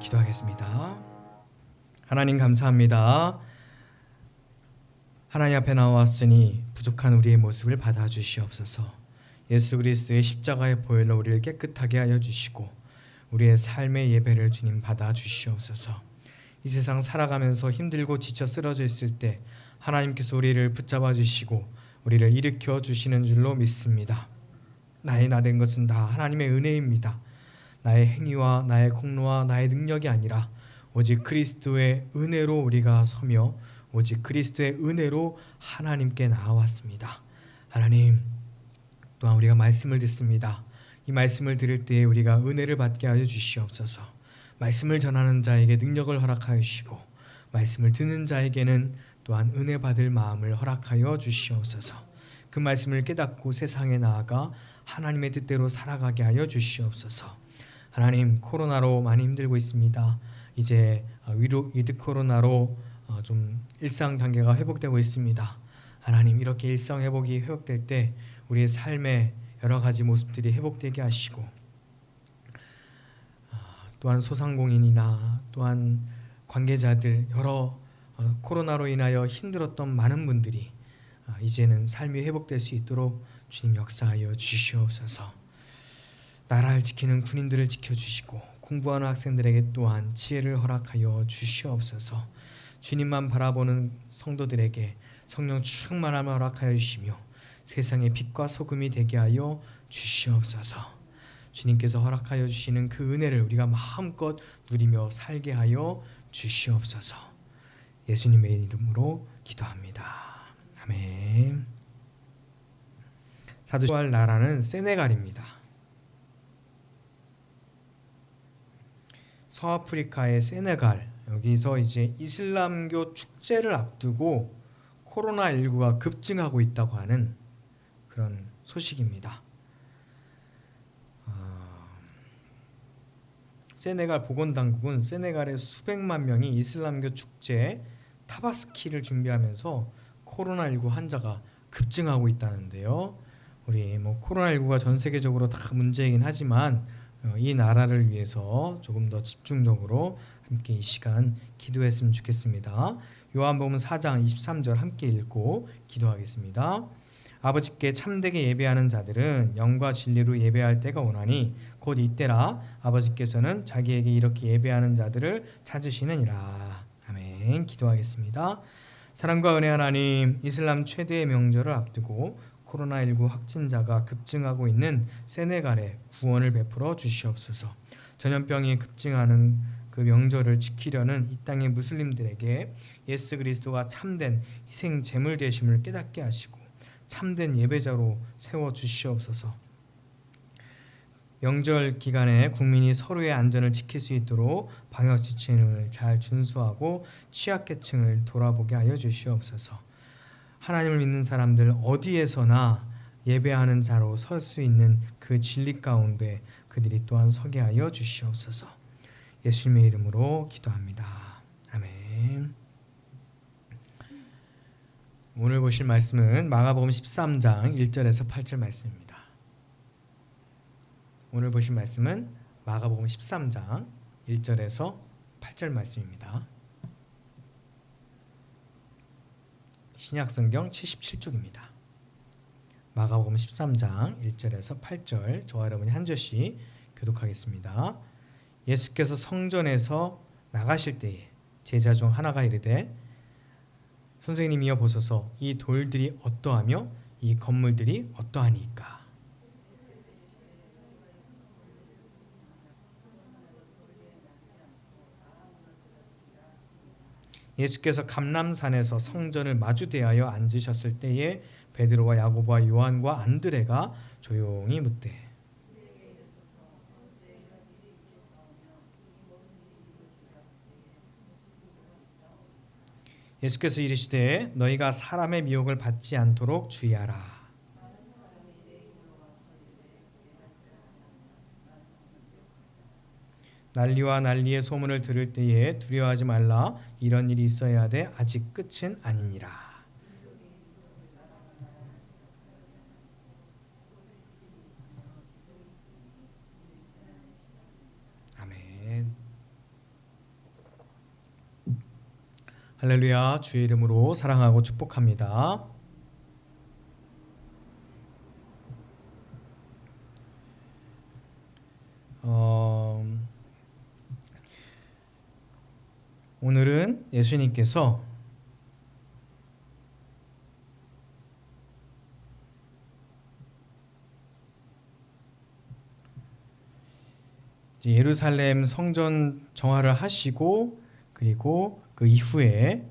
기도하겠습니다. 하나님 감사합니다. 하나님 앞에 나왔으니 부족한 우리의 모습을 받아주시옵소서. 예수 그리스도의 십자가의 보혈로 우리를 깨끗하게 하여 주시고 우리의 삶의 예배를 주님 받아주시옵소서. 이 세상 살아가면서 힘들고 지쳐 쓰러져 있을 때 하나님께서 우리를 붙잡아 주시고 우리를 일으켜 주시는 줄로 믿습니다. 나의 나 된 것은 다 하나님의 은혜입니다. 나의 행위와 나의 공로와 나의 능력이 아니라 오직 그리스도의 은혜로 우리가 서며 오직 그리스도의 은혜로 하나님께 나아왔습니다. 하나님, 또한 우리가 말씀을 듣습니다. 이 말씀을 들을 때에 우리가 은혜를 받게 하여 주시옵소서. 말씀을 전하는 자에게 능력을 허락하여 주시고 말씀을 듣는 자에게는 또한 은혜 받을 마음을 허락하여 주시옵소서. 그 말씀을 깨닫고 세상에 나아가 하나님의 뜻대로 살아가게 하여 주시옵소서. 하나님, 코로나로 많이 힘들고 있습니다. 이제 위드 코로나로 좀 일상 단계가 회복되고 있습니다. 하나님, 이렇게 일상 회복이 회복될 때 우리의 삶의 여러 가지 모습들이 회복되게 하시고 또한 소상공인이나 또한 관계자들 여러 코로나로 인하여 힘들었던 많은 분들이 이제는 삶이 회복될 수 있도록 주님 역사하여 주시옵소서. 나라를 지키는 군인들을 지켜주시고 공부하는 학생들에게 또한 지혜를 허락하여 주시옵소서. 주님만 바라보는 성도들에게 성령 충만함을 허락하여 주시며 세상의 빛과 소금이 되게 하여 주시옵소서. 주님께서 허락하여 주시는 그 은혜를 우리가 마음껏 누리며 살게 하여 주시옵소서. 예수님의 이름으로 기도합니다. 아멘. 사두할 나라는 세네갈입니다. 서아프리카의 세네갈, 여기서 이제 이슬람교 축제를 앞두고 코로나19가 급증하고 있다고 하는 그런 소식입니다. 세네갈 보건당국은 세네갈의 수백만 명이 이슬람교 축제 타바스키를 준비하면서 코로나19 환자가 급증하고 있다는데요. 우리 코로나19가 전 세계적으로 다 문제이긴 하지만 이 나라를 위해서 조금 더 집중적으로 함께 이 시간 기도했으면 좋겠습니다. 요한복음 4장 23절 함께 읽고 기도하겠습니다. 아버지께 참되게 예배하는 자들은 영과 진리로 예배할 때가 오나니 곧 이때라. 아버지께서는 자기에게 이렇게 예배하는 자들을 찾으시느니라. 아멘. 기도하겠습니다. 사랑과 은혜 하나님, 이슬람 최대의 명절을 앞두고 코로나19 확진자가 급증하고 있는 세네갈에 구원을 베풀어 주시옵소서. 전염병이 급증하는 그 명절을 지키려는 이 땅의 무슬림들에게 예수 그리스도가 참된 희생 제물 되심을 깨닫게 하시고 참된 예배자로 세워 주시옵소서. 명절 기간에 국민이 서로의 안전을 지킬 수 있도록 방역 지침을 잘 준수하고 취약계층을 돌아보게 하여 주시옵소서. 하나님을 믿는 사람들 어디에서나 예배하는 자로 설 수 있는 그 진리 가운데 그들이 또한 서게 하여 주시옵소서. 예수님의 이름으로 기도합니다. 아멘. 오늘 보실 말씀은 마가복음 13장 1절에서 8절 말씀입니다. 오늘 보실 말씀은 마가복음 13장 1절에서 8절 말씀입니다. 신약성경 77쪽입니다. 마가복음 13장 1절에서 8절 저와 여러분이 한 절씩 교독하겠습니다. 예수께서 성전에서 나가실 때에 제자 중 하나가 이르되 선생님이여 보소서 이 돌들이 어떠하며 이 건물들이 어떠하니까. 예수께서 감람산에서 성전을 마주 대하여 앉으셨을 때에 베드로와 야고보와 요한과 안드레가 조용히 묻되 예수께서 이르시되 너희가 사람의 미혹을 받지 않도록 주의하라. 난리와 난리의 소문을 들을 때에 두려워하지 말라. 이런 일이 있어야 하되 아직 끝은 아니니라. 아멘. 할렐루야. 주의 이름으로 사랑하고 축복합니다. 오늘은 예수님께서 이제 예루살렘 성전 정화를 하시고 그리고 그 이후에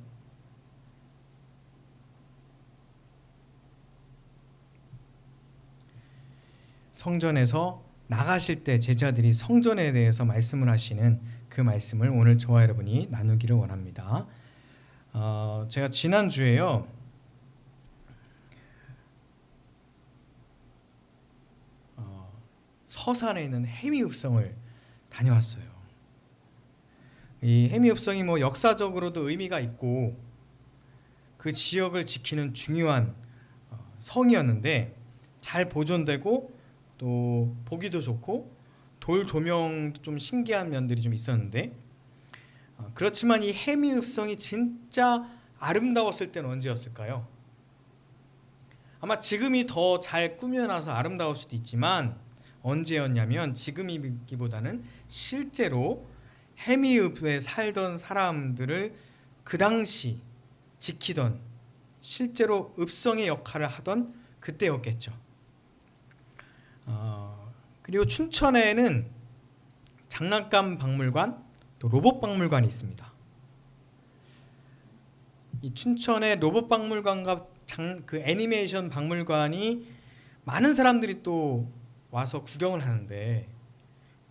성전에서 나가실 때 제자들이 성전에 대해서 말씀을 하시는 그 말씀을 오늘 저와 여러분이 나누기를 원합니다. 제가 지난주에요. 서산에 있는 해미읍성을 다녀왔어요. 이 해미읍성이 뭐 역사적으로도 의미가 있고 그 지역을 지키는 중요한 성이었는데 잘 보존되고 또 보기도 좋고 돌 조명도 좀 신기한 면들이 좀 있었는데 그렇지만 이 해미읍성이 진짜 아름다웠을 때는 언제였을까요? 아마 지금이 더 잘 꾸며놔서 아름다울 수도 있지만 언제였냐면 지금이기보다는 실제로 해미읍에 살던 사람들을 그 당시 지키던 실제로 읍성의 역할을 하던 그때였겠죠. 그리고 춘천에는 장난감 박물관 또 로봇 박물관이 있습니다. 이 춘천의 로봇 박물관과 그 애니메이션 박물관이 많은 사람들이 또 와서 구경을 하는데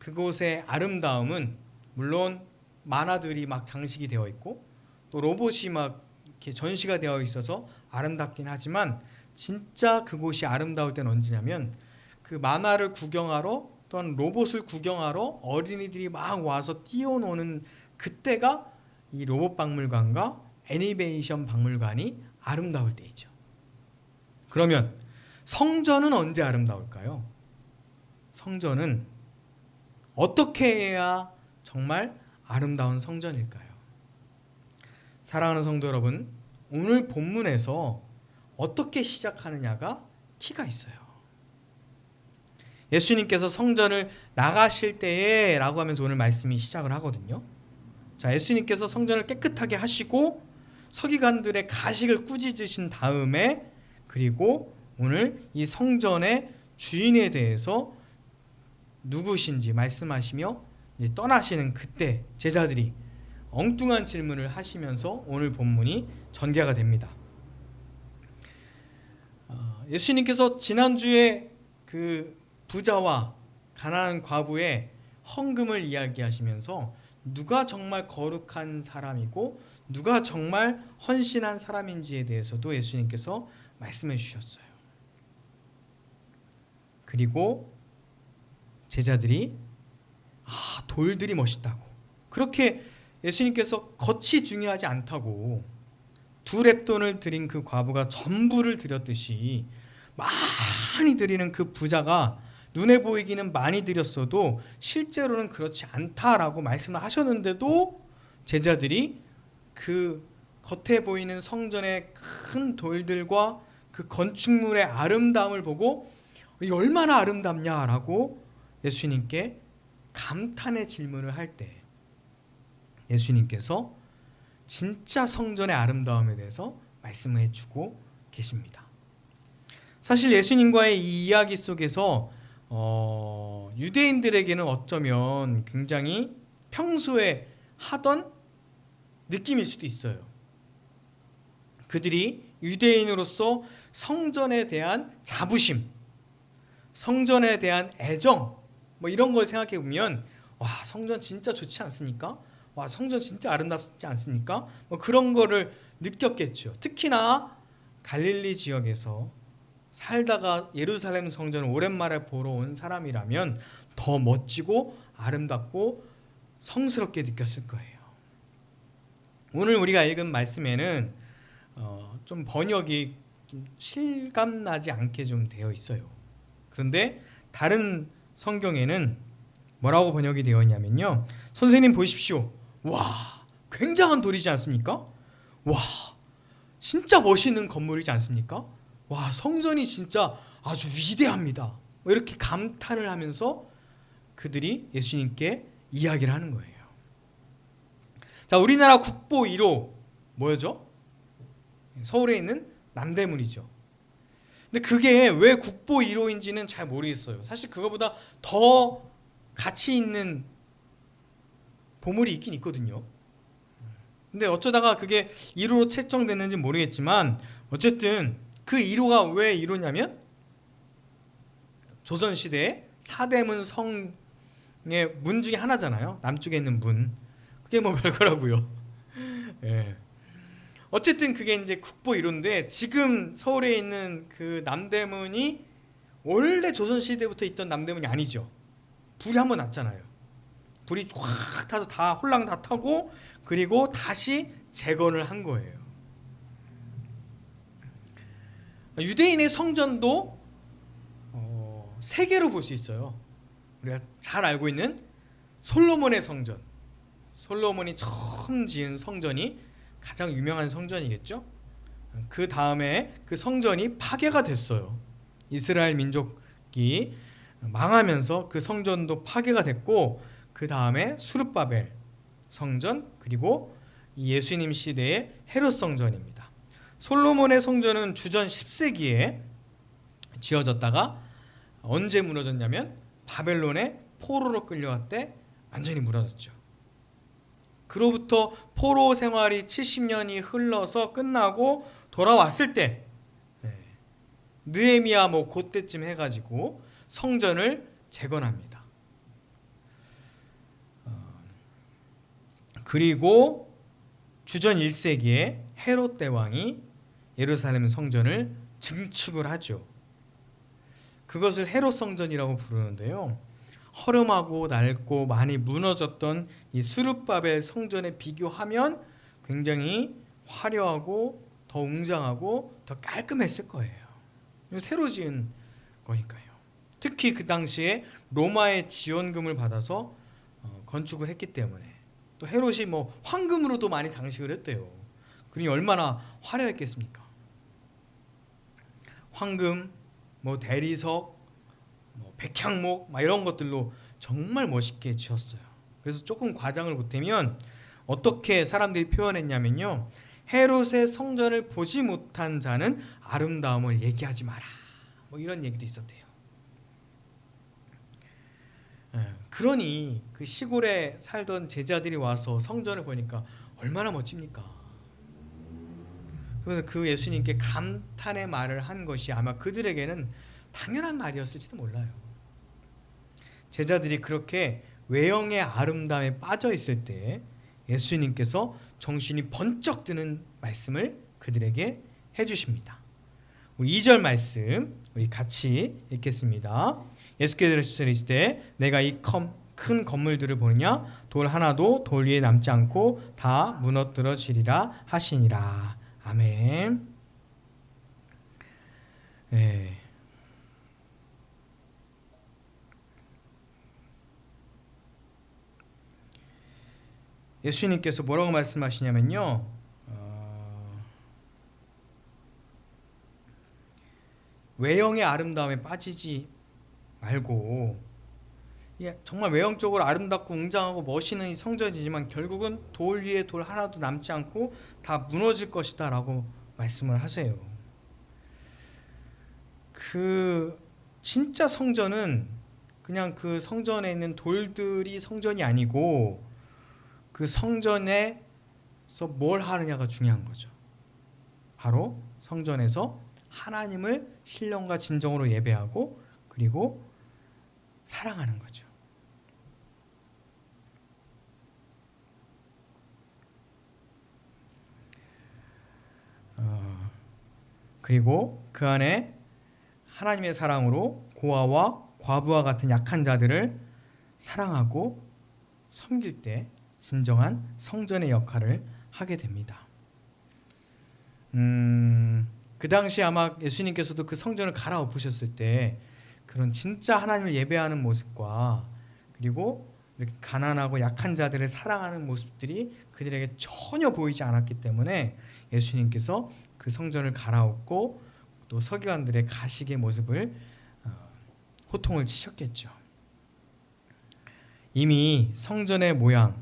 그곳의 아름다움은 물론 만화들이 막 장식이 되어 있고 또 로봇이 막 이렇게 전시가 되어 있어서 아름답긴 하지만 진짜 그곳이 아름다울 때는 언제냐면 그 만화를 구경하러 또는 로봇을 구경하러 어린이들이 막 와서 뛰어노는 그때가 이 로봇 박물관과 애니메이션 박물관이 아름다울 때이죠. 그러면 성전은 언제 아름다울까요? 성전은 어떻게 해야 정말 아름다운 성전일까요? 사랑하는 성도 여러분, 오늘 본문에서 어떻게 시작하느냐가 키가 있어요. 예수님께서 성전을 나가실 때에 라고 하면서 오늘 말씀이 시작을 하거든요. 자, 예수님께서 성전을 깨끗하게 하시고 서기관들의 가식을 꾸짖으신 다음에 그리고 오늘 이 성전의 주인에 대해서 누구신지 말씀하시며 이제 떠나시는 그때 제자들이 엉뚱한 질문을 하시면서 오늘 본문이 전개가 됩니다. 예수님께서 지난주에 그 부자와 가난한 과부의 헌금을 이야기하시면서 누가 정말 거룩한 사람이고 누가 정말 헌신한 사람인지에 대해서도 예수님께서 말씀해 주셨어요. 그리고 제자들이 돌들이 멋있다고 그렇게 예수님께서 겉이 중요하지 않다고 2렙돈을 드린 그 과부가 전부를 드렸듯이 많이 드리는 그 부자가 눈에 보이기는 많이 드렸어도 실제로는 그렇지 않다라고 말씀을 하셨는데도 제자들이 그 겉에 보이는 성전의 큰 돌들과 그 건축물의 아름다움을 보고 이 얼마나 아름답냐라고 예수님께 감탄의 질문을 할 때 예수님께서 진짜 성전의 아름다움에 대해서 말씀해 주고 계십니다. 사실 예수님과의 이 이야기 속에서 유대인들에게는 어쩌면 굉장히 평소에 하던 느낌일 수도 있어요. 그들이 유대인으로서 성전에 대한 자부심, 성전에 대한 애정 뭐 이런 걸 생각해 보면 와, 성전 진짜 좋지 않습니까? 와, 성전 진짜 아름답지 않습니까? 뭐 그런 거를 느꼈겠죠. 특히나 갈릴리 지역에서 살다가 예루살렘 성전을 오랜만에 보러 온 사람이라면 더 멋지고 아름답고 성스럽게 느꼈을 거예요. 오늘 우리가 읽은 말씀에는 좀 번역이 좀 실감나지 않게 좀 되어 있어요. 그런데 다른 성경에는 뭐라고 번역이 되어 있냐면요. 선생님 보십시오. 와, 굉장한 돌이지 않습니까? 와, 진짜 멋있는 건물이지 않습니까? 와, 성전이 진짜 아주 위대합니다. 이렇게 감탄을 하면서 그들이 예수님께 이야기를 하는 거예요. 자, 우리나라 국보 1호 뭐였죠? 서울에 있는 남대문이죠. 근데 그게 왜 국보 1호인지는 잘 모르겠어요. 사실 그거보다 더 가치 있는 보물이 있긴 있거든요. 근데 어쩌다가 그게 1호로 책정됐는지 모르겠지만 어쨌든 그 1호가 왜 1호냐면 조선시대에 사대문 성의 문 중에 하나잖아요. 남쪽에 있는 문. 그게 뭐 별거라고요. 예. 어쨌든 그게 이제 국보 1호인데 지금 서울에 있는 그 남대문이 원래 조선시대부터 있던 남대문이 아니죠. 불이 한번 났잖아요. 불이 쫙 타서 다 홀랑 다 타고 그리고 다시 재건을 한 거예요. 유대인의 성전도 세 개로 볼 수 있어요. 우리가 잘 알고 있는 솔로몬의 성전. 솔로몬이 처음 지은 성전이 가장 유명한 성전이겠죠. 그 다음에 그 성전이 파괴가 됐어요. 이스라엘 민족이 망하면서 그 성전도 파괴가 됐고 그 다음에 수르바벨 성전 그리고 예수님 시대의 헤롯 성전입니다. 솔로몬의 성전은 주전 10세기에 지어졌다가 언제 무너졌냐면 바벨론의 포로로 끌려갈 때 완전히 무너졌죠. 그로부터 포로 생활이 70년이 흘러서 끝나고 돌아왔을 때 느헤미야 뭐 그때쯤 해가지고 성전을 재건합니다. 그리고 주전 1세기에 헤롯 대왕이 예루살렘 성전을 증축을 하죠. 그것을 헤롯 성전이라고 부르는데요. 허름하고 낡고 많이 무너졌던 이 스룹바벨 성전에 비교하면 굉장히 화려하고 더 웅장하고 더 깔끔했을 거예요. 새로 지은 거니까요. 특히 그 당시에 로마의 지원금을 받아서 건축을 했기 때문에 또 헤롯이 뭐 황금으로도 많이 장식을 했대요. 그러니 얼마나 화려했겠습니까? 황금, 뭐 대리석, 뭐 백향목 막 이런 것들로 정말 멋있게 지었어요. 그래서 조금 과장을 보태면 어떻게 사람들이 표현했냐면요. 헤롯의 성전을 보지 못한 자는 아름다움을 얘기하지 마라. 뭐 이런 얘기도 있었대요. 그러니 그 시골에 살던 제자들이 와서 성전을 보니까 얼마나 멋집니까? 그래서 그 예수님께 감탄의 말을 한 것이 아마 그들에게는 당연한 말이었을지도 몰라요. 제자들이 그렇게 외형의 아름다움에 빠져 있을 때 예수님께서 정신이 번쩍 드는 말씀을 그들에게 해주십니다. 우리 2절 말씀 우리 같이 읽겠습니다. 예수께서 이르시되 내가 이 큰 건물들을 보느냐 돌 하나도 돌 위에 남지 않고 다 무너뜨려지리라 하시니라. 아멘. 네. 예수님께서 뭐라고 말씀하시냐면요. 외형의 아름다움에 빠지지 말고 정말 외형적으로 아름답고 웅장하고 멋있는 이 성전이지만 결국은 돌 위에 돌 하나도 남지 않고 다 무너질 것이다 라고 말씀을 하세요. 그 진짜 성전은 그냥 그 성전에 있는 돌들이 성전이 아니고 그 성전에서 뭘 하느냐가 중요한 거죠. 바로 성전에서 하나님을 신령과 진정으로 예배하고 그리고 사랑하는 거죠. 그리고 그 안에 하나님의 사랑으로 고아와 과부와 같은 약한 자들을 사랑하고 섬길 때 진정한 성전의 역할을 하게 됩니다. 그 당시 아마 예수님께서도 그 성전을 갈아엎으셨을 때 그런 진짜 하나님을 예배하는 모습과 그리고 이렇게 가난하고 약한 자들을 사랑하는 모습들이 그들에게 전혀 보이지 않았기 때문에 예수님께서 그 성전을 갈아엎고 또 서기관들의 가식의 모습을 호통을 치셨겠죠. 이미 성전의 모양을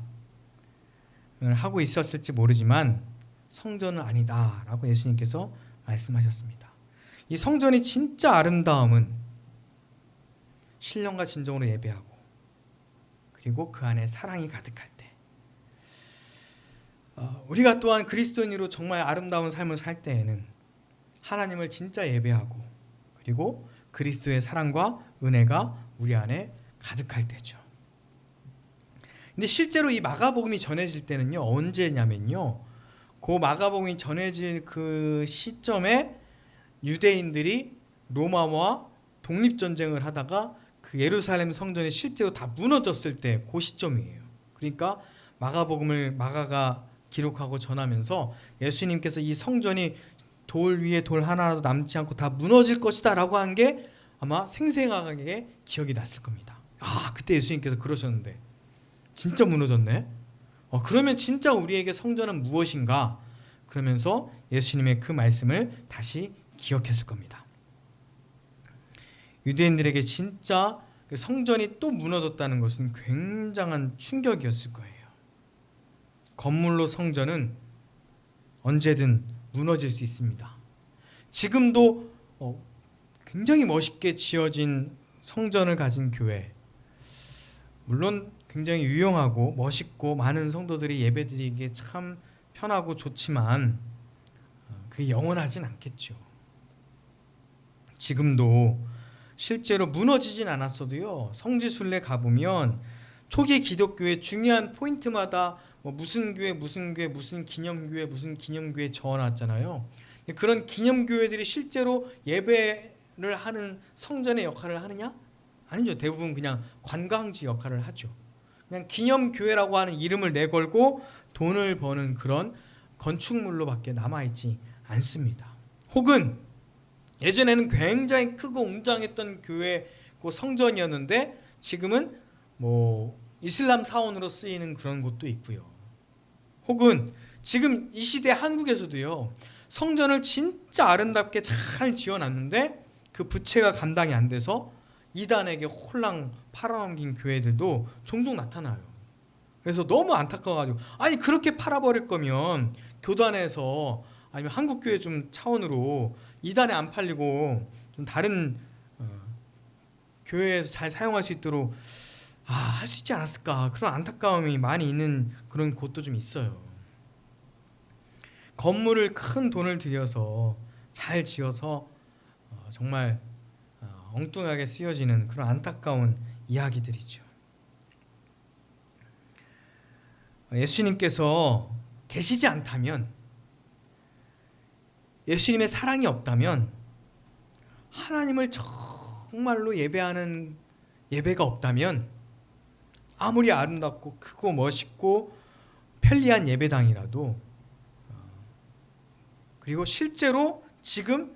하고 있었을지 모르지만 성전은 아니다라고 예수님께서 말씀하셨습니다. 이 성전이 진짜 아름다움은 신령과 진정으로 예배하고 그리고 그 안에 사랑이 가득할 때, 우리가 또한 그리스도인으로 정말 아름다운 삶을 살 때에는 하나님을 진짜 예배하고 그리고 그리스도의 사랑과 은혜가 우리 안에 가득할 때죠. 근데 실제로 이 마가복음이 전해질 때는요, 언제냐면요, 그 마가복음이 전해질 그 시점에 유대인들이 로마와 독립전쟁을 하다가 그 예루살렘 성전이 실제로 다 무너졌을 때 그 시점이에요. 그러니까 마가가 기록하고 전하면서 예수님께서 이 성전이 돌 위에 돌 하나라도 남지 않고 다 무너질 것이다 라고 한 게 아마 생생하게 기억이 났을 겁니다. 그때 예수님께서 그러셨는데 진짜 무너졌네? 그러면 진짜 우리에게 성전은 무엇인가? 그러면서 예수님의 그 말씀을 다시 기억했을 겁니다. 유대인들에게 진짜 성전이 또 무너졌다는 것은 굉장한 충격이었을 거예요. 건물로 성전은 언제든 무너질 수 있습니다. 지금도 굉장히 멋있게 지어진 성전을 가진 교회, 물론 굉장히 유용하고 멋있고 많은 성도들이 예배드리기에 참 편하고 좋지만 그게 영원하진 않겠죠. 지금도 실제로 무너지진 않았어도요, 성지순례 가보면 초기 기독교의 중요한 포인트마다 무슨 교회 무슨 기념교회 적어놨잖아요. 그런 기념교회들이 실제로 예배를 하는 성전의 역할을 하느냐? 아니죠. 대부분 그냥 관광지 역할을 하죠. 그냥 기념교회라고 하는 이름을 내걸고 돈을 버는 그런 건축물로밖에 남아있지 않습니다. 혹은 예전에는 굉장히 크고 웅장했던 교회고 성전이었는데 지금은 이슬람 사원으로 쓰이는 그런 곳도 있고요. 혹은 지금 이 시대 한국에서도요, 성전을 진짜 아름답게 잘 지어놨는데 그 부채가 감당이 안 돼서 이단에게 홀랑 팔아넘긴 교회들도 종종 나타나요. 그래서 너무 안타까워가지고, 아니 그렇게 팔아버릴 거면 교단에서 아니면 한국교회 좀 차원으로 이단에 안 팔리고 좀 다른 교회에서 잘 사용할 수 있도록 할 수 있지 않았을까, 그런 안타까움이 많이 있는 그런 곳도 좀 있어요. 건물을 큰 돈을 들여서 잘 지어서 정말 엉뚱하게 쓰여지는 그런 안타까운 이야기들이죠. 예수님께서 계시지 않다면, 예수님의 사랑이 없다면, 하나님을 정말로 예배하는 예배가 없다면, 아무리 아름답고 크고 멋있고 편리한 예배당이라도, 그리고 실제로 지금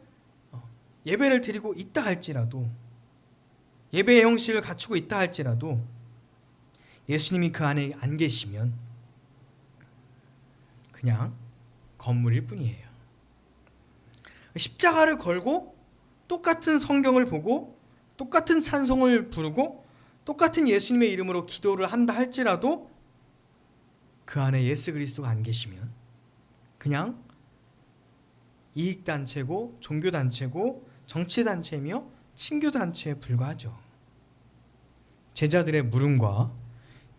예배를 드리고 있다 할지라도, 예배의 형식을 갖추고 있다 할지라도 예수님이 그 안에 안 계시면 그냥 건물일 뿐이에요. 십자가를 걸고 똑같은 성경을 보고 똑같은 찬송을 부르고 똑같은 예수님의 이름으로 기도를 한다 할지라도 그 안에 예수 그리스도가 안 계시면 그냥 이익단체고 종교단체고 정치단체이며 친교단체에 불과하죠. 제자들의 물음과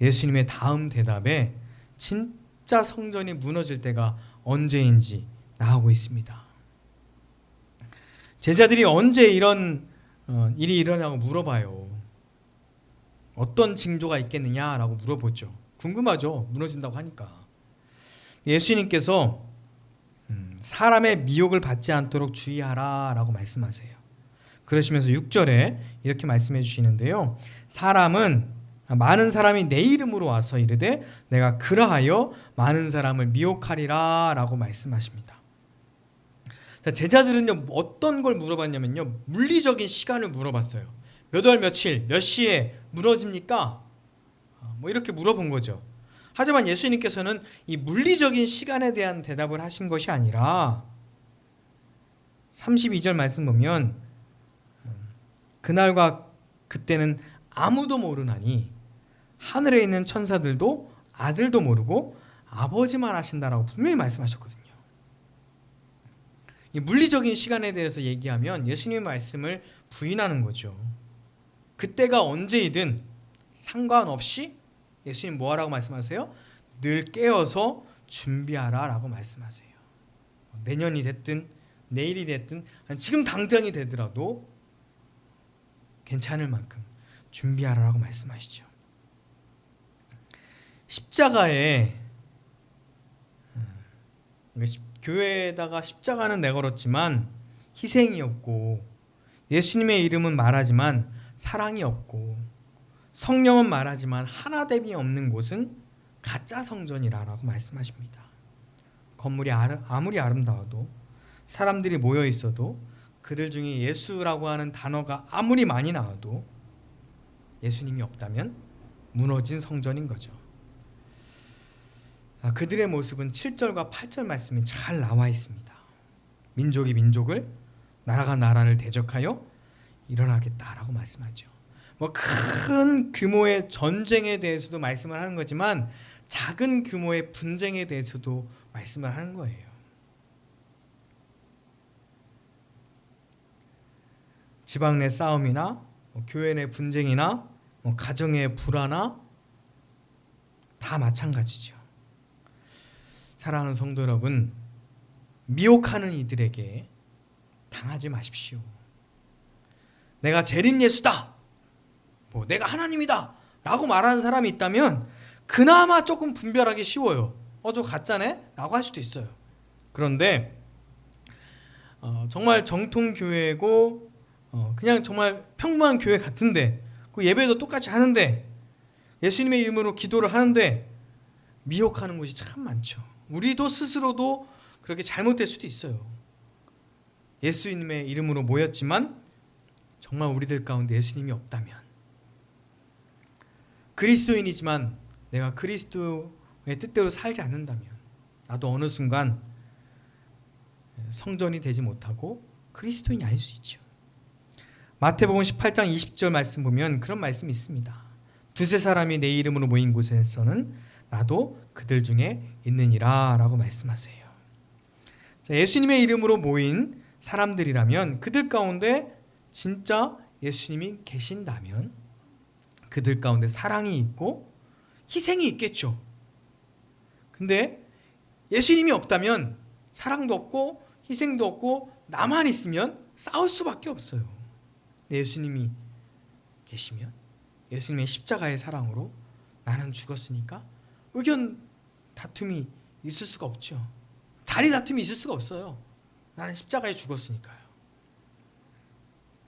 예수님의 다음 대답에 진짜 성전이 무너질 때가 언제인지 나오고 있습니다. 제자들이 언제 이런 일이 일어나고 물어봐요. 어떤 징조가 있겠느냐라고 물어보죠. 궁금하죠. 무너진다고 하니까. 예수님께서 사람의 미혹을 받지 않도록 주의하라 라고 말씀하세요. 그러시면서 6절에 이렇게 말씀해 주시는데요, 많은 사람이 내 이름으로 와서 이르되 내가 그러하여 많은 사람을 미혹하리라 라고 말씀하십니다. 자, 제자들은요, 어떤 걸 물어봤냐면요, 물리적인 시간을 물어봤어요. 몇 월 며칠 몇 시에 무너집니까? 이렇게 물어본 거죠. 하지만 예수님께서는 이 물리적인 시간에 대한 대답을 하신 것이 아니라 32절 말씀 보면 그날과 그때는 아무도 모르나니 하늘에 있는 천사들도 아들도 모르고 아버지만 아신다라고 분명히 말씀하셨거든요. 이 물리적인 시간에 대해서 얘기하면 예수님의 말씀을 부인하는 거죠. 그때가 언제이든 상관없이 예수님 뭐하라고 말씀하세요? 늘 깨어서 준비하라 라고 말씀하세요. 내년이 됐든 내일이 됐든 지금 당장이 되더라도 괜찮을 만큼 준비하라고 말씀하시죠. 십자가에 교회에다가 십자가는 내걸었지만 희생이 없고 예수님의 이름은 말하지만 사랑이 없고 성령은 말하지만 하나됨이 없는 곳은 가짜 성전이라고 말씀하십니다. 건물이 아무리 아름다워도 사람들이 모여 있어도 그들 중에 예수라고 하는 단어가 아무리 많이 나와도 예수님이 없다면 무너진 성전인 거죠. 그들의 모습은 7절과 8절 말씀이 잘 나와 있습니다. 민족이 민족을, 나라가 나라를 대적하여 일어나겠다라고 말씀하죠. 큰 규모의 전쟁에 대해서도 말씀을 하는 거지만 작은 규모의 분쟁에 대해서도 말씀을 하는 거예요. 지방 내 싸움이나 교회 내 분쟁이나 가정의 불화나 다 마찬가지죠. 사랑하는 성도 여러분, 미혹하는 이들에게 당하지 마십시오. 내가 재림 예수다, 내가 하나님이다 라고 말하는 사람이 있다면 그나마 조금 분별하기 쉬워요. 저 가짜네? 라고 할 수도 있어요. 그런데 정말 정통교회고 그냥 정말 평범한 교회 같은데 그 예배도 똑같이 하는데 예수님의 이름으로 기도를 하는데 미혹하는 곳이 참 많죠. 우리도 스스로도 그렇게 잘못될 수도 있어요. 예수님의 이름으로 모였지만 정말 우리들 가운데 예수님이 없다면, 그리스도인이지만 내가 그리스도의 뜻대로 살지 않는다면 나도 어느 순간 성전이 되지 못하고 그리스도인이 아닐 수 있죠. 마태복음 18장 20절 말씀 보면 그런 말씀이 있습니다. 두세 사람이 내 이름으로 모인 곳에서는 나도 그들 중에 있느니라 라고 말씀하세요. 예수님의 이름으로 모인 사람들이라면 그들 가운데 진짜 예수님이 계신다면 그들 가운데 사랑이 있고 희생이 있겠죠. 근데 예수님이 없다면 사랑도 없고 희생도 없고 나만 있으면 싸울 수밖에 없어요. 예수님이 계시면 예수님의 십자가의 사랑으로 나는 죽었으니까 의견 다툼이 있을 수가 없죠. 자리 다툼이 있을 수가 없어요. 나는 십자가에 죽었으니까요.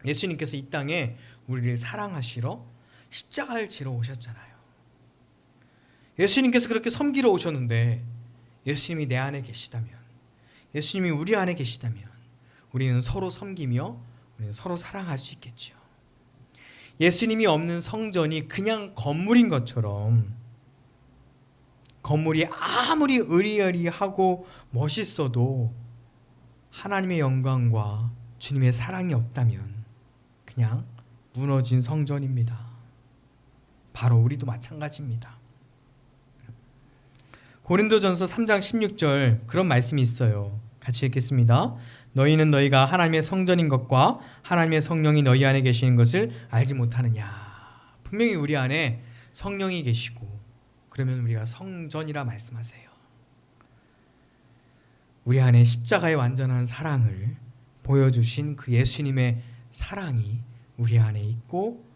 예수님께서 이 땅에 우리를 사랑하시러 십자가를 지러 오셨잖아요. 예수님께서 그렇게 섬기러 오셨는데 예수님이 내 안에 계시다면, 예수님이 우리 안에 계시다면 우리는 서로 섬기며 우리는 서로 사랑할 수 있겠죠. 예수님이 없는 성전이 그냥 건물인 것처럼 건물이 아무리 으리으리하고 멋있어도 하나님의 영광과 주님의 사랑이 없다면 그냥 무너진 성전입니다. 바로 우리도 마찬가지입니다. 고린도전서 3장 16절 그런 말씀이 있어요. 같이 읽겠습니다. 너희는 너희가 하나님의 성전인 것과 하나님의 성령이 너희 안에 계시는 것을 알지 못하느냐. 분명히 우리 안에 성령이 계시고 그러면 우리가 성전이라 말씀하세요. 우리 안에 십자가의 완전한 사랑을 보여주신 그 예수님의 사랑이 우리 안에 있고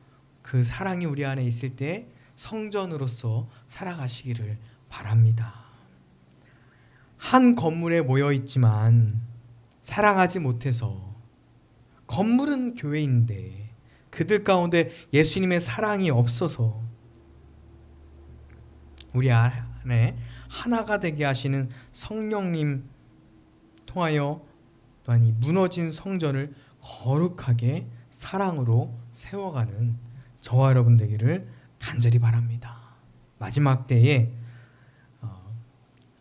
그 사랑이 우리 안에 있을 때 성전으로서 살아가시기를 바랍니다. 한 건물에 모여 있지만 사랑하지 못해서, 건물은 교회인데 그들 가운데 예수님의 사랑이 없어서 우리 안에 하나가 되게 하시는 성령님 통하여 또한 이 무너진 성전을 거룩하게 사랑으로 세워가는 저와 여러분 되기를 간절히 바랍니다. 마지막 때에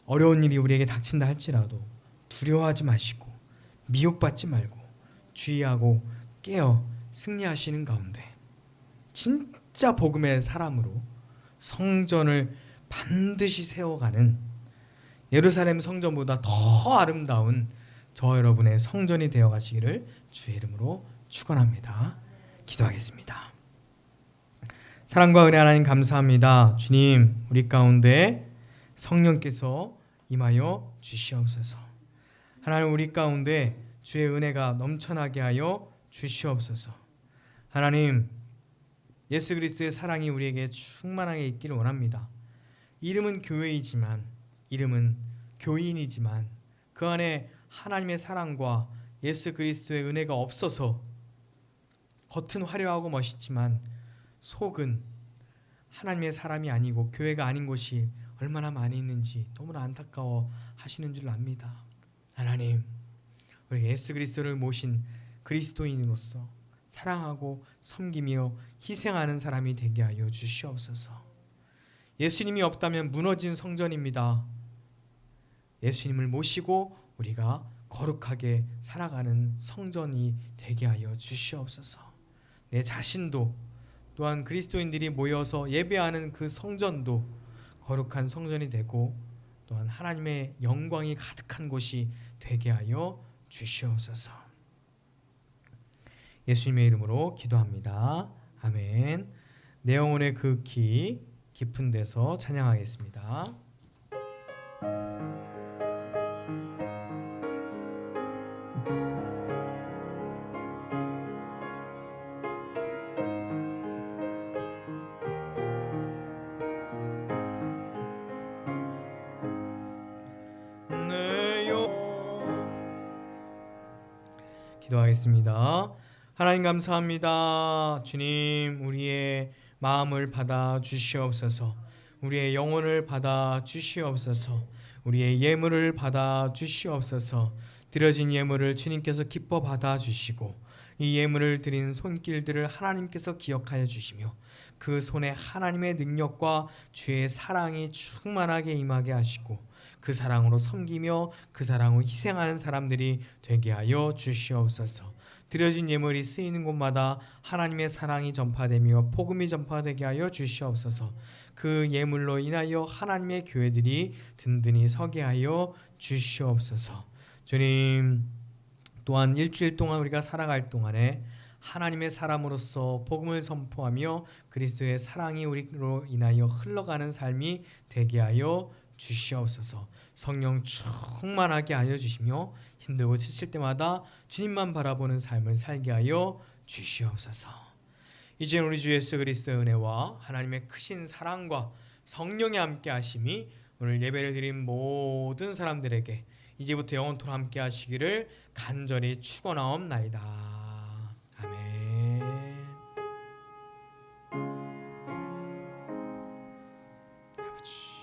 어려운 일이 우리에게 닥친다 할지라도 두려워하지 마시고 미혹받지 말고 주의하고 깨어 승리하시는 가운데 진짜 복음의 사람으로 성전을 반드시 세워가는 예루살렘 성전보다 더 아름다운 저 여러분의 성전이 되어 가시기를 주의 이름으로 축원합니다. 기도하겠습니다. 사랑과 은혜 하나님 감사합니다. 주님, 우리 가운데 성령께서 임하여 주시옵소서. 하나님, 우리 가운데 주의 은혜가 넘쳐나게 하여 주시옵소서. 하나님, 예수 그리스도의 사랑이 우리에게 충만하게 있기를 원합니다. 이름은 교회이지만, 이름은 교인이지만 그 안에 하나님의 사랑과 예수 그리스도의 은혜가 없어서 겉은 화려하고 멋있지만 속은 하나님의 사람이 아니고 교회가 아닌 곳이 얼마나 많이 있는지 너무나 안타까워 하시는 줄 압니다. 하나님, 우리 예수 그리스도를 모신 그리스도인으로서 사랑하고 섬기며 희생하는 사람이 되게 하여 주시옵소서. 예수님이 없다면 무너진 성전입니다. 예수님을 모시고 우리가 거룩하게 살아가는 성전이 되게 하여 주시옵소서. 내 자신도 또한 그리스도인들이 모여서 예배하는 그 성전도 거룩한 성전이 되고 또한 하나님의 영광이 가득한 곳이 되게 하여 주시옵소서. 예수님의 이름으로 기도합니다. 아멘. 내 영혼의 극히 깊은 데서 찬양하겠습니다. 기도하겠습니다. 하나님 감사합니다. 주님, 우리의 마음을 받아 주시옵소서. 우리의 영혼을 받아 주시옵소서. 우리의 예물을 받아 주시옵소서. 드려진 예물을 주님께서 기뻐 받아 주시고 이 예물을 드린 손길들을 하나님께서 기억하여 주시며 그 손에 하나님의 능력과 주의 사랑이 충만하게 임하게 하시고 그 사랑으로 섬기며 그 사랑으로 희생하는 사람들이 되게 하여 주시옵소서. 드려진 예물이 쓰이는 곳마다 하나님의 사랑이 전파되며 복음이 전파되게 하여 주시옵소서. 그 예물로 인하여 하나님의 교회들이 든든히 서게 하여 주시옵소서. 주님, 또한 일주일 동안 우리가 살아갈 동안에 하나님의 사람으로서 복음을 선포하며 그리스도의 사랑이 우리로 인하여 흘러가는 삶이 되게 하여 주시옵소서. 성령 충만하게 하여 주시며 힘들고 지칠 때마다 주님만 바라보는 삶을 살게 하여 주시옵소서. 이제 우리 주 예수 그리스도의 은혜와 하나님의 크신 사랑과 성령의 함께 하심이 오늘 예배를 드린 모든 사람들에게 이제부터 영원토록 함께 하시기를 간절히 축원하옵나이다. 아멘. 아버지.